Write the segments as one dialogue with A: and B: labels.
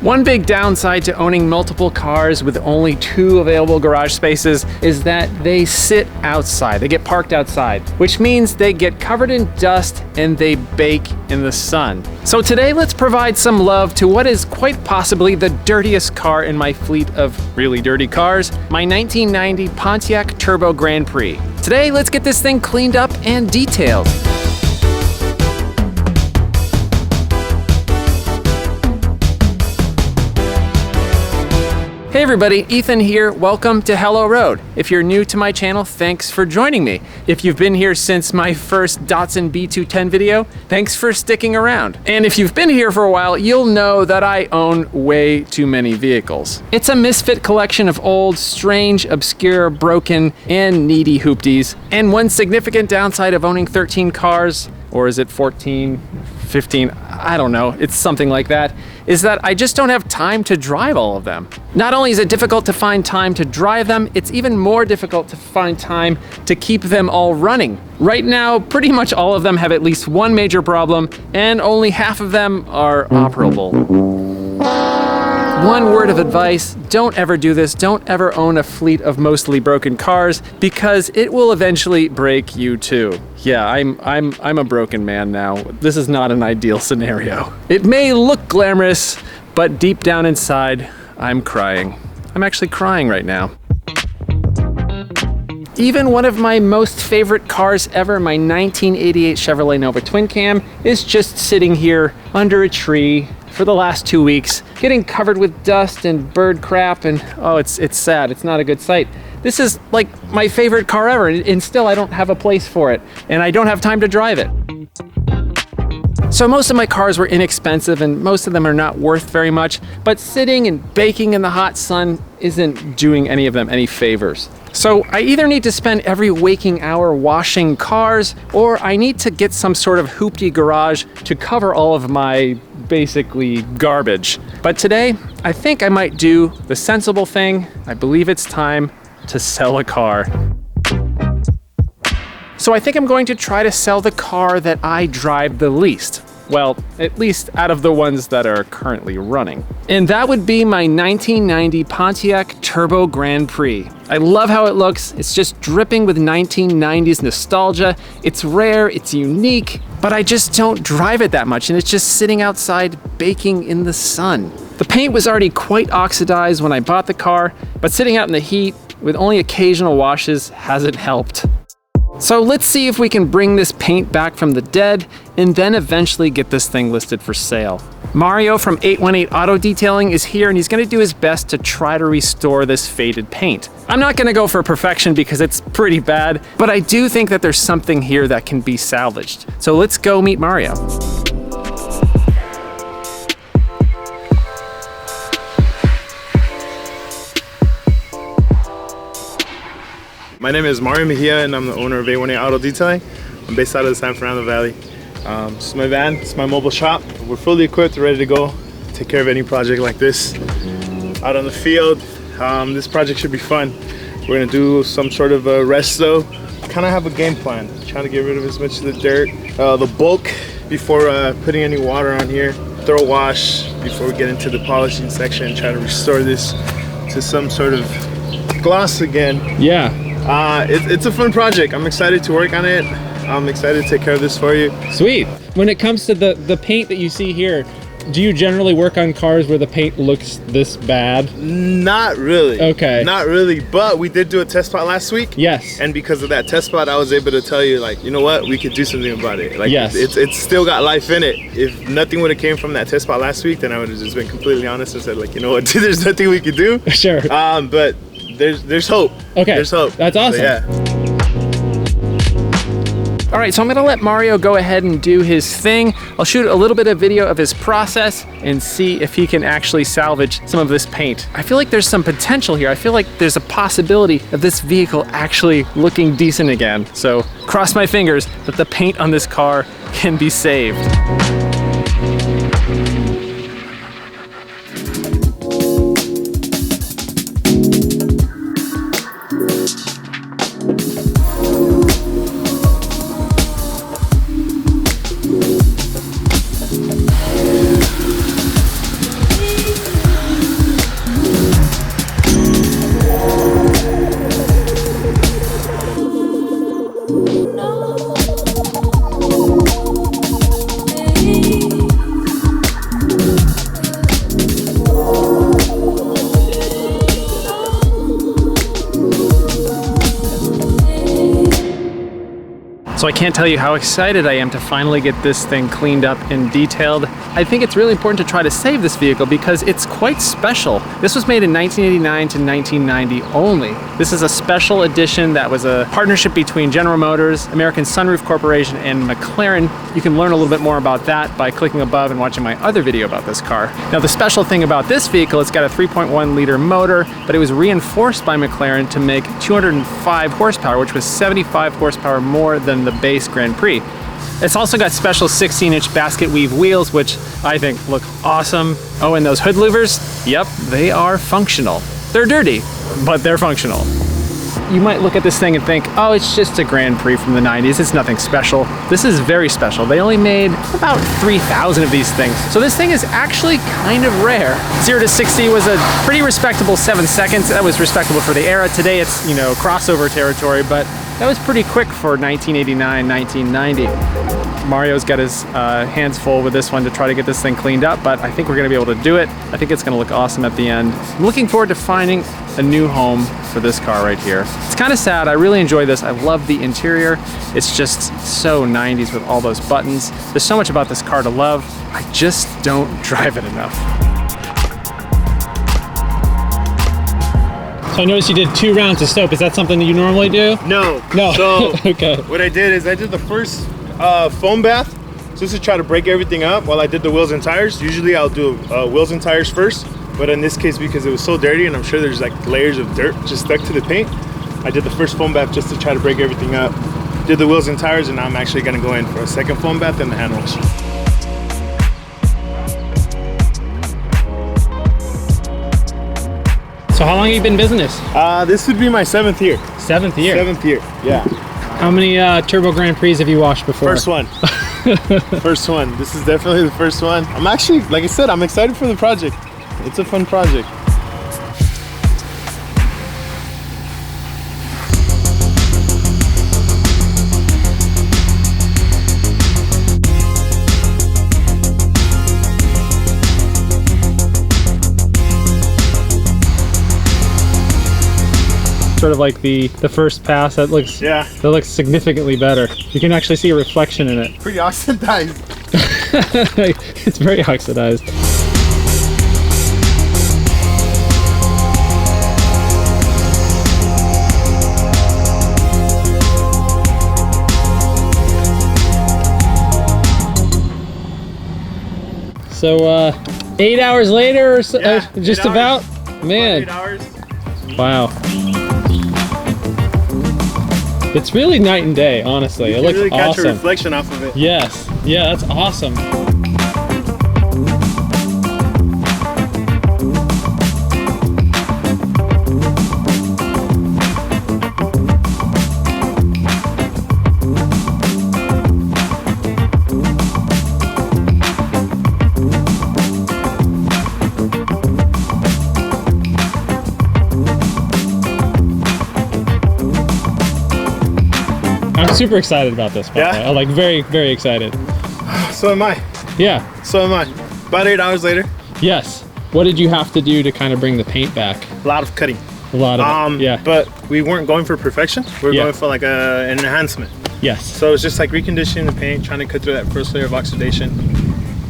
A: One big downside to owning multiple cars with only 2 available garage spaces is that they sit outside. They get parked outside, which means they get covered in dust and they bake in the sun. So today, let's provide some love to what is quite possibly the dirtiest car in my fleet of really dirty cars, my 1990 Pontiac Turbo Grand Prix. Today, let's get this thing cleaned up and detailed. Hey everybody, Ethan here. Welcome to Hello Road. If you're new to my channel, thanks for joining me. If you've been here since my first Datsun B210 video, thanks for sticking around. And if you've been here for a while, you'll know that I own way too many vehicles. It's a misfit collection of old, strange, obscure, broken, and needy hoopties. And one significant downside of owning 13 cars, or is it 14, 15, I don't know, it's something like that, is that I just don't have time to drive all of them. Not only is it difficult to find time to drive them, it's even more difficult to find time to keep them all running. Right now, pretty much all of them have at least one major problem, and only half of them are operable. One word of advice, don't ever do this. Don't ever own a fleet of mostly broken cars because it will eventually break you too. Yeah, I'm a broken man now. This is not an ideal scenario. It may look glamorous, but deep down inside, I'm crying. I'm actually crying right now. Even one of my most favorite cars ever, my 1988 Chevrolet Nova Twin Cam, is just sitting here under a tree for the last 2 weeks, getting covered with dust and bird crap, and oh, it's sad. It's not a good sight. This is like my favorite car ever, and still I don't have a place for it, and I don't have time to drive it. So most of my cars were inexpensive, and most of them are not worth very much, but sitting and baking in the hot sun isn't doing any of them any favors. So I either need to spend every waking hour washing cars, or I need to get some sort of hoopty garage to cover all of my basically garbage. But today, I think I might do the sensible thing. I believe it's time to sell a car. So I think I'm going to try to sell the car that I drive the least. Well, at least out of the ones that are currently running. And that would be my 1990 Pontiac Turbo Grand Prix. I love how it looks. It's just dripping with 1990s nostalgia. It's rare, it's unique, but I just don't drive it that much, and it's just sitting outside baking in the sun. The paint was already quite oxidized when I bought the car, but sitting out in the heat with only occasional washes hasn't helped. So let's see if we can bring this paint back from the dead and then eventually get this thing listed for sale. Mario from 818 Auto Detailing is here, and he's gonna do his best to try to restore this faded paint. I'm not gonna go for perfection because it's pretty bad, but I do think that there's something here that can be salvaged. So let's go meet Mario.
B: My name is Mario Mejia, and I'm the owner of 818 Auto Detailing. I'm based out of the San Fernando Valley. This is my van, it's my mobile shop. We're fully equipped, ready to go take care of any project like this. Out on the field, this project should be fun. We're gonna do some sort of a resto. Kind of have a game plan, trying to get rid of as much of the dirt, the bulk before putting any water on here. Thorough wash before we get into the polishing section and try to restore this to some sort of gloss again.
A: Yeah.
B: It's a fun project. I'm excited to work on it. I'm excited to take care of this for you.
A: Sweet. When it comes to the paint that you see here, do you generally work on cars where the paint looks this bad?
B: Not really.
A: Okay.
B: Not really, but we did do a test spot last week.
A: Yes.
B: And because of that test spot, I was able to tell you, like, you know what, we could do something about it. Like,
A: yes.
B: It's still got life in it. If nothing would have came from that test spot last week, then I would have just been completely honest and said, like, you know what, there's nothing we could do.
A: Sure.
B: But there's hope.
A: Okay.
B: There's hope.
A: That's awesome.
B: So, yeah.
A: All right, so I'm gonna let Mario go ahead and do his thing. I'll shoot a little bit of video of his process and see if he can actually salvage some of this paint. I feel like there's some potential here. I feel like there's a possibility of this vehicle actually looking decent again. So cross my fingers that the paint on this car can be saved. So I can't tell you how excited I am to finally get this thing cleaned up and detailed. I think it's really important to try to save this vehicle because it's quite special. This was made in 1989 to 1990 only. This is a special edition that was a partnership between General Motors, American Sunroof Corporation, and McLaren. You can learn a little bit more about that by clicking above and watching my other video about this car. Now the special thing about this vehicle, it's got a 3.1 liter motor, but it was reinforced by McLaren to make 205 horsepower, which was 75 horsepower more than the base Grand Prix. It's also got special 16-inch basket weave wheels, which I think look awesome. Oh, and those hood louvers, yep, they are functional. They're dirty, but they're functional. You might look at this thing and think, oh, it's just a Grand Prix from the 90s, it's nothing special. This is very special. They only made about 3,000 of these things. So this thing is actually kind of rare. 0 to 60 was a pretty respectable 7 seconds. That was respectable for the era. Today it's, you know, crossover territory, but that was pretty quick for 1989, 1990. Mario's got his hands full with this one to try to get this thing cleaned up, but I think we're gonna be able to do it. I think it's gonna look awesome at the end. I'm looking forward to finding a new home for this car right here. It's kind of sad. I really enjoy this. I love the interior. It's just so 90s with all those buttons. There's so much about this car to love. I just don't drive it enough.
C: So I noticed you did 2 rounds of soap. Is that something that you normally do?
B: No.
C: No.
B: So
C: okay.
B: what I did is I did the first foam bath just to try to break everything up while I did the wheels and tires. Usually I'll do wheels and tires first, but in this case, because it was so dirty and I'm sure there's like layers of dirt just stuck to the paint, I did the first foam bath just to try to break everything up. Did the wheels and tires, and now I'm actually gonna go in for a second foam bath and the hand wash.
C: So how long have you been in business?
B: This would be my 7th year.
C: 7th year.
B: 7th year, yeah.
C: How many Turbo Grand Prix have you washed before?
B: First one. First one. This is definitely the first one. I'm actually, like I said, I'm excited for the project. It's a fun project.
C: Sort of like the first pass that looks significantly better. You can actually see a reflection in it.
B: Pretty oxidized.
C: It's very oxidized. So 8 hours later or so, just about? Man.
B: 8 hours.
C: Wow. It's really night and day, honestly. It looks
B: really catch
C: awesome.
B: a reflection off of it.
C: Yes. Yeah, that's awesome. I'm super excited about this.
B: Yeah?
C: I'm like very, very excited.
B: So am I.
C: Yeah.
B: So am I. About 8 hours later.
C: Yes. What did you have to do to kind of bring the paint back?
B: A lot of cutting.
C: A lot of it. Yeah.
B: But we weren't going for perfection. We were going for like an enhancement.
C: Yes.
B: So it's just like reconditioning the paint, trying to cut through that first layer of oxidation,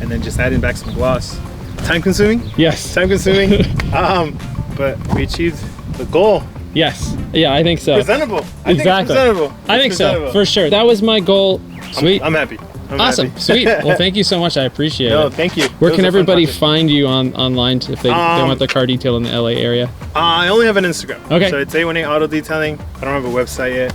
B: and then just adding back some gloss. Time consuming.
C: Yes.
B: Time consuming. But we achieved the goal.
C: Yes. Yeah, I think so.
B: Presentable.
C: Exactly.
B: I think
C: so, for sure. That was my goal. Sweet.
B: I'm happy.
C: Awesome.
B: Happy.
C: Sweet. Well, thank you so much. I appreciate it.
B: No, thank you.
C: Where can everybody find you online if they want their car detailed in the LA area?
B: I only have an Instagram.
C: Okay.
B: So it's 818 Auto Detailing. I don't have a website yet.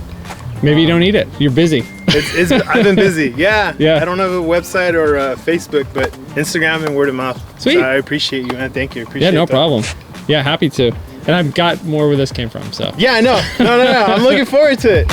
C: Maybe you don't need it. You're busy.
B: I've been busy. Yeah.
C: Yeah.
B: I don't have a website or Facebook, but Instagram and word of mouth.
C: Sweet.
B: So I appreciate you, man. Thank you. Appreciate
C: Yeah, no
B: that.
C: problem. Yeah, happy to. And I've got more where this came from, so.
B: Yeah, I know. No. I'm looking forward to it.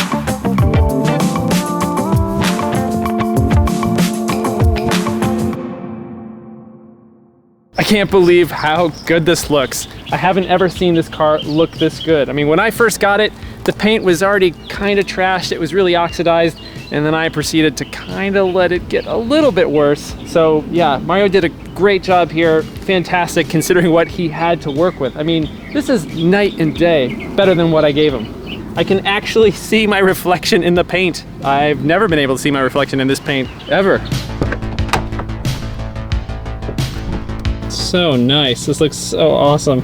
A: I can't believe how good this looks. I haven't ever seen this car look this good. I mean, when I first got it, the paint was already kind of trashed. It was really oxidized. and then I proceeded to kind of let it get a little bit worse. So yeah, Mario did a great job here. Fantastic considering what he had to work with. I mean, this is night and day better than what I gave him. I can actually see my reflection in the paint. I've never been able to see my reflection in this paint, ever.
C: So nice. This looks so awesome.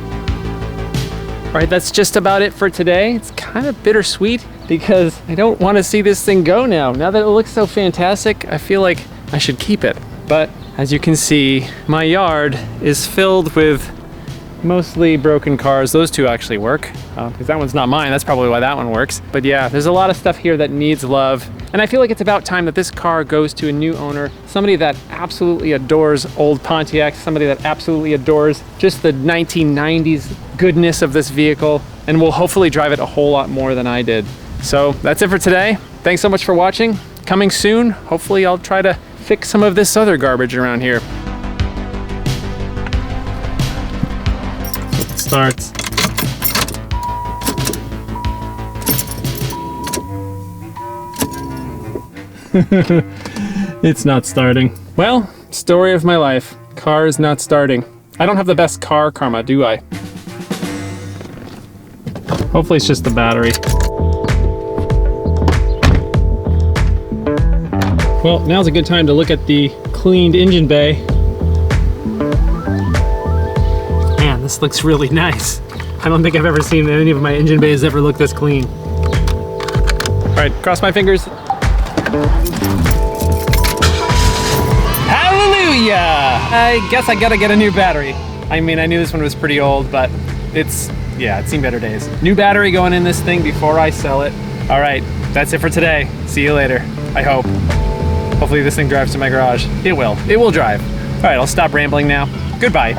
A: All right, that's just about it for today. It's kind of bittersweet because I don't want to see this thing go now. Now that it looks so fantastic, I feel like I should keep it. But as you can see, my yard is filled with mostly broken cars. Those two actually work, because that one's not mine. That's probably why that one works. But yeah, there's a lot of stuff here that needs love. And I feel like it's about time that this car goes to a new owner, somebody that absolutely adores old Pontiacs, somebody that absolutely adores just the 1990s goodness of this vehicle, and will hopefully drive it a whole lot more than I did. So that's it for today. Thanks so much for watching. Coming soon, hopefully I'll try to fix some of this other garbage around here.
C: Starts. It's not starting.
A: Well, story of my life. Car is not starting. I don't have the best car karma, do I?
C: Hopefully it's just the battery. Well, now's a good time to look at the cleaned engine bay. Man, this looks really nice. I don't think I've ever seen any of my engine bays ever look this clean.
A: All right, cross my fingers. Hallelujah! I guess I gotta get a new battery. I mean, I knew this one was pretty old, but it's seen better days. New battery going in this thing before I sell it. All right, that's it for today. See you later, I hope. Hopefully this thing drives to my garage. It will drive. All right, I'll stop rambling now. Goodbye.